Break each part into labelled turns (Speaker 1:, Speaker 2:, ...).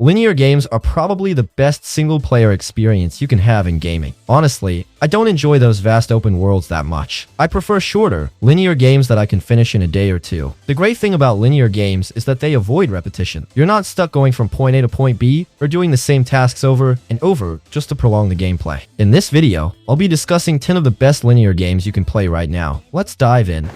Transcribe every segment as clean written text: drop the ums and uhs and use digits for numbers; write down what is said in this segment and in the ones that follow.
Speaker 1: Linear games are probably the best single-player experience you can have in gaming. Honestly, I don't enjoy those vast open worlds that much. I prefer shorter, linear games that I can finish in a day or two. The great thing about linear games is that they avoid repetition. You're not stuck going from point A to point B or doing the same tasks over and over just to prolong the gameplay. In this video, I'll be discussing 10 of the best linear games you can play right now. Let's dive in.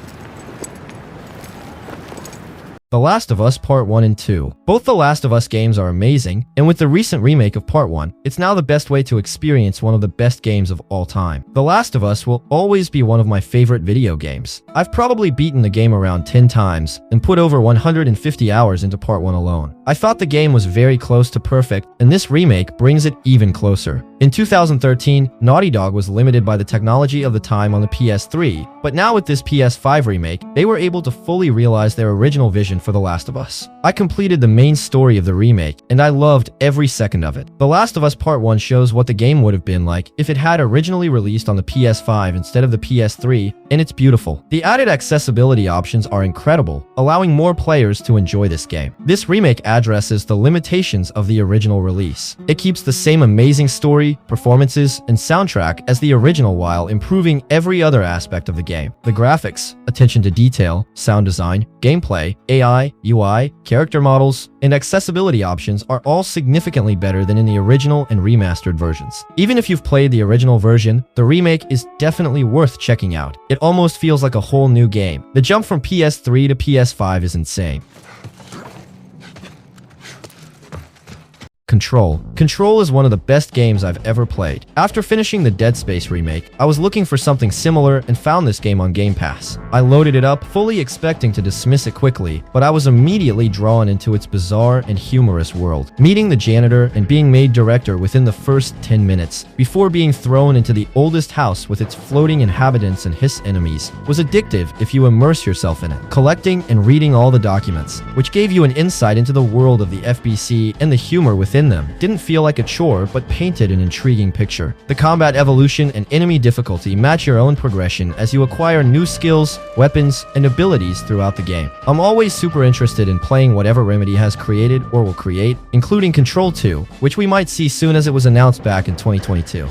Speaker 1: The Last of Us Part 1 and 2. Both The Last of Us games are amazing, and with the recent remake of Part 1, it's now the best way to experience one of the best games of all time. The Last of Us will always be one of my favorite video games. I've probably beaten the game around 10 times and put over 150 hours into Part 1 alone. I thought the game was very close to perfect, and this remake brings it even closer. In 2013, Naughty Dog was limited by the technology of the time on the PS3, but now with this PS5 remake, they were able to fully realize their original vision for The Last of Us. I completed the main story of the remake, and I loved every second of it. The Last of Us Part 1 shows what the game would have been like if it had originally released on the PS5 instead of the PS3, and it's beautiful. The added accessibility options are incredible, allowing more players to enjoy this game. This remake addresses the limitations of the original release. It keeps the same amazing story, performances, and soundtrack as the original while improving every other aspect of the game. The graphics, attention to detail, sound design, gameplay, AI, UI, character models, and accessibility options are all significantly better than in the original and remastered versions. Even if you've played the original version, the remake is definitely worth checking out. It almost feels like a whole new game. The jump from PS3 to PS5 is insane. Control. Control is one of the best games I've ever played. After finishing the Dead Space remake, I was looking for something similar and found this game on Game Pass. I loaded it up, fully expecting to dismiss it quickly, but I was immediately drawn into its bizarre and humorous world. Meeting the janitor and being made director within the first 10 minutes, before being thrown into the oldest house with its floating inhabitants and his enemies, was addictive if you immerse yourself in it. Collecting and reading all the documents, which gave you an insight into the world of the FBC and the humor within them, didn't feel like a chore but painted an intriguing picture. The combat evolution and enemy difficulty match your own progression as you acquire new skills, weapons, and abilities throughout the game. I'm always super interested in playing whatever Remedy has created or will create, including Control 2, which we might see soon as it was announced back in 2022.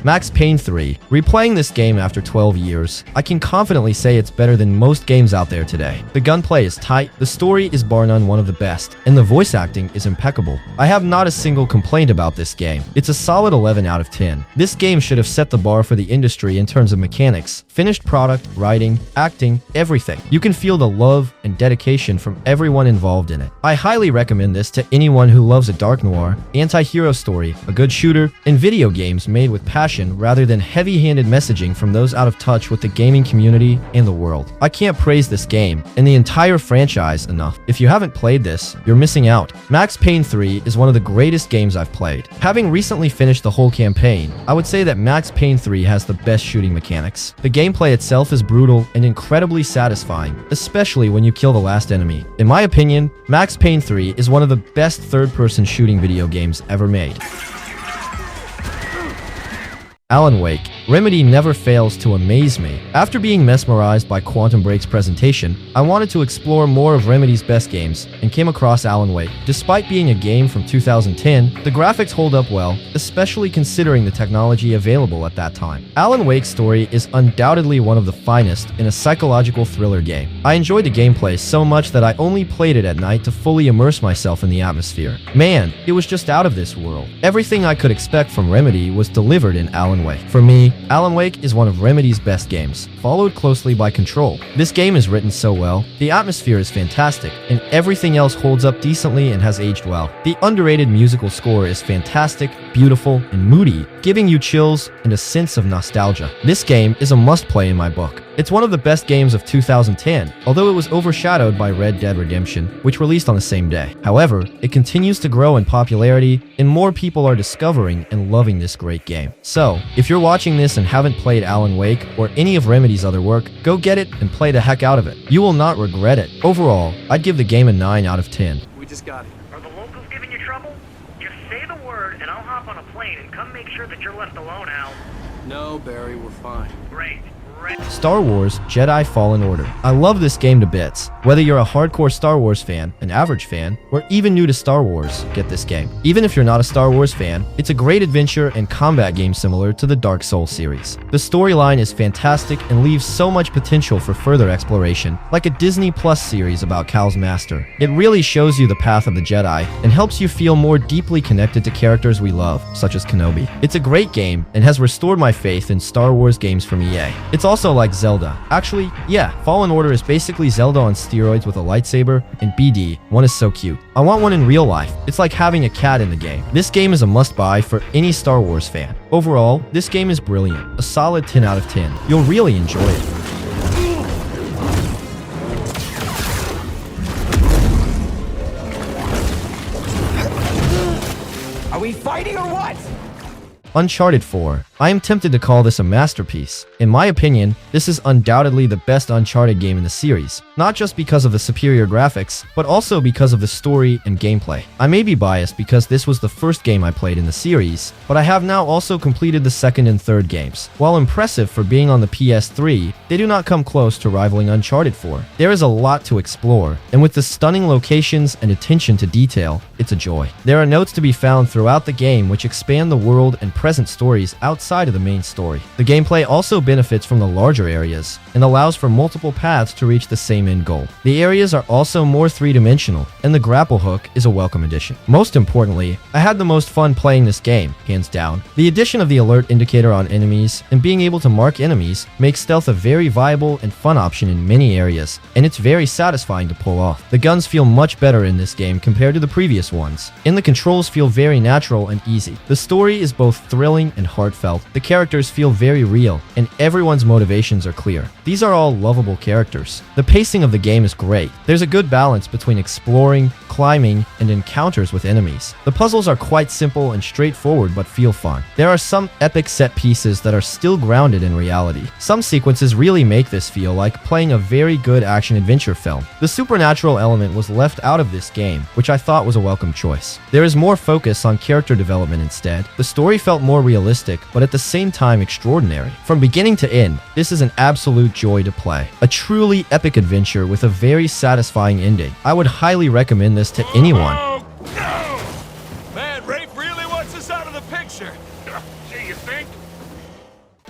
Speaker 1: Max Payne 3. Replaying this game after 12 years, I can confidently say it's better than most games out there today. The gunplay is tight, the story is bar none one of the best, and the voice acting is impeccable. I have not a single complaint about this game. It's a solid 11 out of 10. This game should have set the bar for the industry in terms of mechanics, finished product, writing, acting, everything. You can feel the love and dedication from everyone involved in it. I highly recommend this to anyone who loves a dark noir, anti-hero story, a good shooter, and video games made with passion rather than heavy-handed messaging from those out of touch with the gaming community and the world. I can't praise this game and the entire franchise enough. If you haven't played this, you're missing out. Max Payne 3 is one of the greatest games I've played. Having recently finished the whole campaign, I would say that Max Payne 3 has the best shooting mechanics. The gameplay itself is brutal and incredibly satisfying, especially when you kill the last enemy. In my opinion, Max Payne 3 is one of the best third-person shooting video games ever made. Allan Wake. Remedy never fails to amaze me. After being mesmerized by Quantum Break's presentation, I wanted to explore more of Remedy's best games and came across Allan Wake. Despite being a game from 2010, the graphics hold up well, especially considering the technology available at that time. Allan Wake's story is undoubtedly one of the finest in a psychological thriller game. I enjoyed the gameplay so much that I only played it at night to fully immerse myself in the atmosphere. Man, it was just out of this world. Everything I could expect from Remedy was delivered in Allan Wake. For me, Allan Wake is one of Remedy's best games, followed closely by Control. This game is written so well, the atmosphere is fantastic, and everything else holds up decently and has aged well. The underrated musical score is fantastic, beautiful, and moody, giving you chills and a sense of nostalgia. This game is a must-play in my book. It's one of the best games of 2010, although it was overshadowed by Red Dead Redemption, which released on the same day. However, it continues to grow in popularity, and more people are discovering and loving this great game. So, if you're watching this and haven't played Allan Wake or any of Remedy's other work, go get it and play the heck out of it. You will not regret it. Overall, I'd give the game a 9 out of 10.
Speaker 2: We just got it.
Speaker 3: Are the locals giving you trouble? Just say the word and I'll hop on a plane and come make sure that you're left alone, Al.
Speaker 2: No, Barry, we're fine.
Speaker 3: Great. friend.
Speaker 1: Star Wars Jedi Fallen Order. I love this game to bits. Whether you're a hardcore Star Wars fan, an average fan, or even new to Star Wars, get this game. Even if you're not a Star Wars fan, it's a great adventure and combat game similar to the Dark Souls series. The storyline is fantastic and leaves so much potential for further exploration, like a Disney Plus series about Cal's master. It really shows you the path of the Jedi and helps you feel more deeply connected to characters we love, such as Kenobi. It's a great game and has restored my faith in Star Wars games from EA. It's also like Zelda. Actually, yeah, Fallen Order is basically Zelda on steroids with a lightsaber, and BD, one is so cute. I want one in real life. It's like having a cat in the game. This game is a must-buy for any Star Wars fan. Overall, this game is brilliant. A solid 10 out of 10. You'll really enjoy it.
Speaker 2: Are we fighting or what?
Speaker 1: Uncharted 4. I am tempted to call this a masterpiece. In my opinion, this is undoubtedly the best Uncharted game in the series, not just because of the superior graphics, but also because of the story and gameplay. I may be biased because this was the first game I played in the series, but I have now also completed the second and third games. While impressive for being on the PS3, they do not come close to rivaling Uncharted 4. There is a lot to explore, and with the stunning locations and attention to detail, it's a joy. There are notes to be found throughout the game which expand the world and present stories outside of the main story. The gameplay also benefits from the larger areas and allows for multiple paths to reach the same end goal. The areas are also more three-dimensional, and the grapple hook is a welcome addition. Most importantly, I had the most fun playing this game, hands down. The addition of the alert indicator on enemies and being able to mark enemies makes stealth a very viable and fun option in many areas, and it's very satisfying to pull off. The guns feel much better in this game compared to the previous ones, and the controls feel very natural and easy. The story is both thrilling and heartfelt. The characters feel very real, and everyone's motivations are clear. These are all lovable characters. The pacing of the game is great. There's a good balance between exploring, climbing, and encounters with enemies. The puzzles are quite simple and straightforward but feel fun. There are some epic set pieces that are still grounded in reality. Some sequences really make this feel like playing a very good action-adventure film. The supernatural element was left out of this game, which I thought was a welcome choice. There is more focus on character development instead. The story felt more realistic, but at the same time extraordinary. From beginning to end, this is an absolute joy to play. A truly epic adventure with a very satisfying ending. I would highly recommend this to anyone.
Speaker 4: Oh, no! Man, Rafe really wants us out of the picture.
Speaker 3: Do you think?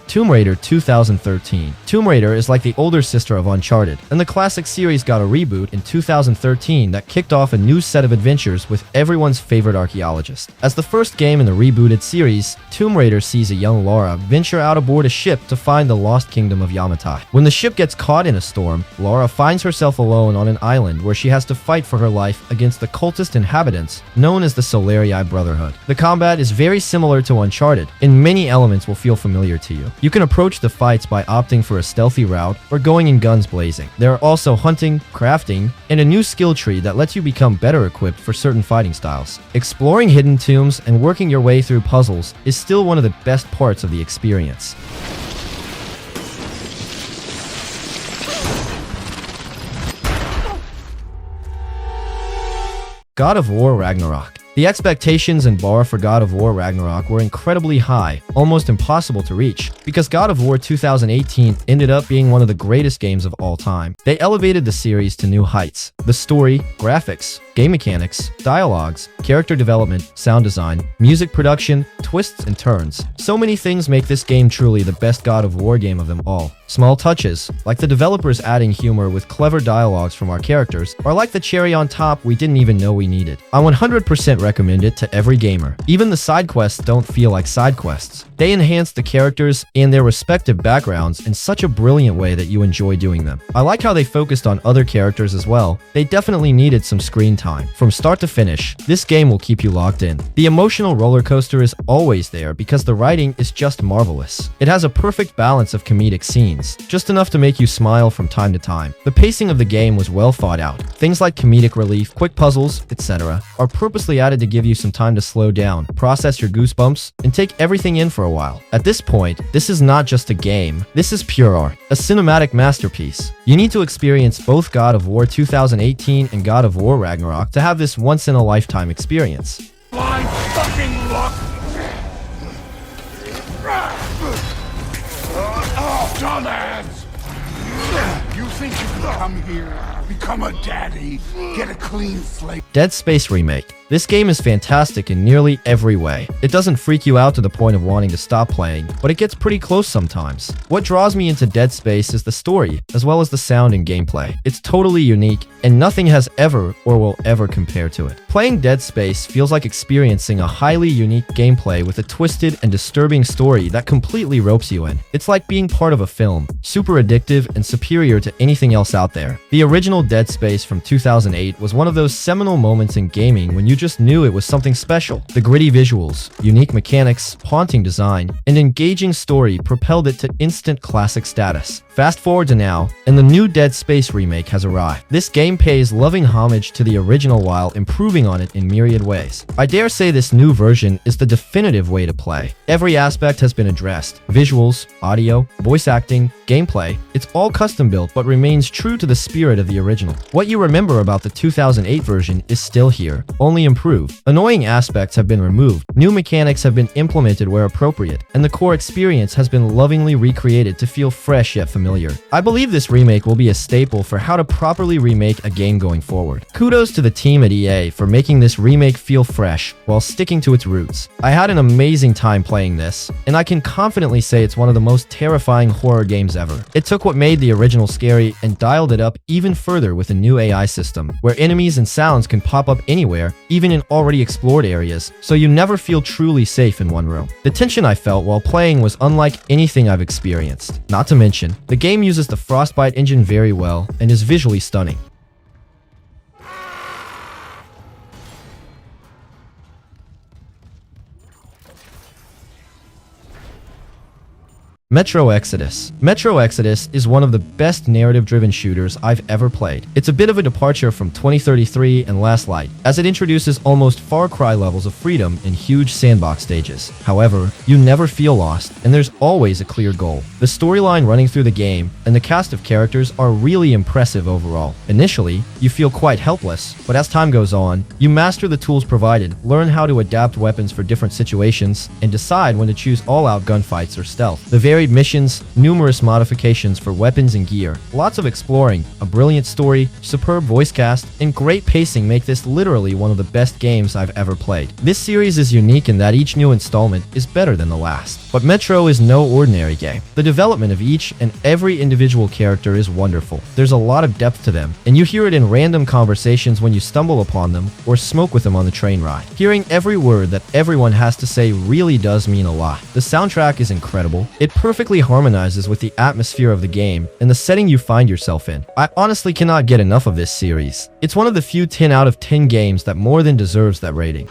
Speaker 1: Tomb Raider 2013. Tomb Raider is like the older sister of Uncharted, and the classic series got a reboot in 2013 that kicked off a new set of adventures with everyone's favorite archaeologist. As the first game in the rebooted series, Tomb Raider sees a young Lara venture out aboard a ship to find the lost kingdom of Yamatai. When the ship gets caught in a storm, Lara finds herself alone on an island where she has to fight for her life against the cultist inhabitants known as the Solarii Brotherhood. The combat is very similar to Uncharted, and many elements will feel familiar to you. You can approach the fights by opting for a stealthy route or going in guns blazing. There are also hunting, crafting, and a new skill tree that lets you become better equipped for certain fighting styles. Exploring hidden tombs and working your way through puzzles is still one of the best parts of the experience. God of War Ragnarok. The expectations and bar for God of War Ragnarok were incredibly high, almost impossible to reach, because God of War 2018 ended up being one of the greatest games of all time. They elevated the series to new heights. The story, graphics, game mechanics, dialogues, character development, sound design, music production, twists and turns. So many things make this game truly the best God of War game of them all. Small touches, like the developers adding humor with clever dialogues from our characters, are like the cherry on top we didn't even know we needed. I 100% recommend it to every gamer. Even the side quests don't feel like side quests. They enhance the characters and their respective backgrounds in such a brilliant way that you enjoy doing them. I like how they focused on other characters as well. They definitely needed some screen time. From start to finish, this game will keep you locked in. The emotional roller coaster is always there because the writing is just marvelous. It has a perfect balance of comedic scenes, just enough to make you smile from time to time. The pacing of the game was well thought out. Things like comedic relief, quick puzzles, etc. are purposely added to give you some time to slow down, process your goosebumps, and take everything in for a while. At this point, this is not just a game, this is pure art, a cinematic masterpiece. You need to experience both God of War 2018 and God of War Ragnarok to have this once-in-a-lifetime experience.
Speaker 4: Blind fucking luck! Oh, dumbass!
Speaker 5: think you can come here, become a daddy, get a clean slate?
Speaker 1: Dead Space Remake. This game is fantastic in nearly every way. It doesn't freak you out to the point of wanting to stop playing, but it gets pretty close sometimes. What draws me into Dead Space is the story, as well as the sound and gameplay. It's totally unique, and nothing has ever or will ever compare to it. Playing Dead Space feels like experiencing a highly unique gameplay with a twisted and disturbing story that completely ropes you in. It's like being part of a film, super addictive and superior to anything else out there. The original Dead Space from 2008 was one of those seminal moments in gaming when you just knew it was something special. The gritty visuals, unique mechanics, haunting design, and engaging story propelled it to instant classic status. Fast forward to now, and the new Dead Space remake has arrived. This game pays loving homage to the original while improving on it in myriad ways. I dare say this new version is the definitive way to play. Every aspect has been addressed. Visuals, audio, voice acting, gameplay, it's all custom built but remains true to the spirit of the original. What you remember about the 2008 version is still here, only improved. Annoying aspects have been removed, new mechanics have been implemented where appropriate, and the core experience has been lovingly recreated to feel fresh yet familiar. I believe this remake will be a staple for how to properly remake a game going forward. Kudos to the team at EA for making this remake feel fresh while sticking to its roots. I had an amazing time playing this, and I can confidently say it's one of the most terrifying horror games ever. It took what made the original scary and dialed it up even further with a new AI system, where enemies and sounds can pop up anywhere, even in already explored areas, so you never feel truly safe in one room. The tension I felt while playing was unlike anything I've experienced. Not to mention, the game uses the Frostbite engine very well and is visually stunning. Metro Exodus. Metro Exodus is one of the best narrative-driven shooters I've ever played. It's a bit of a departure from 2033 and Last Light, as it introduces almost Far Cry levels of freedom in huge sandbox stages. However, you never feel lost, and there's always a clear goal. The storyline running through the game and the cast of characters are really impressive overall. Initially, you feel quite helpless, but as time goes on, you master the tools provided, learn how to adapt weapons for different situations, and decide when to choose all-out gunfights or stealth. The varied missions, numerous modifications for weapons and gear, lots of exploring, a brilliant story, superb voice cast, and great pacing make this literally one of the best games I've ever played. This series is unique in that each new installment is better than the last. But Metro is no ordinary game. The development of each and every individual character is wonderful. There's a lot of depth to them, and you hear it in random conversations when you stumble upon them or smoke with them on the train ride. Hearing every word that everyone has to say really does mean a lot. The soundtrack is incredible. It perfectly harmonizes with the atmosphere of the game and the setting you find yourself in. I honestly cannot get enough of this series. It's one of the few 10 out of 10 games that more than deserves that rating.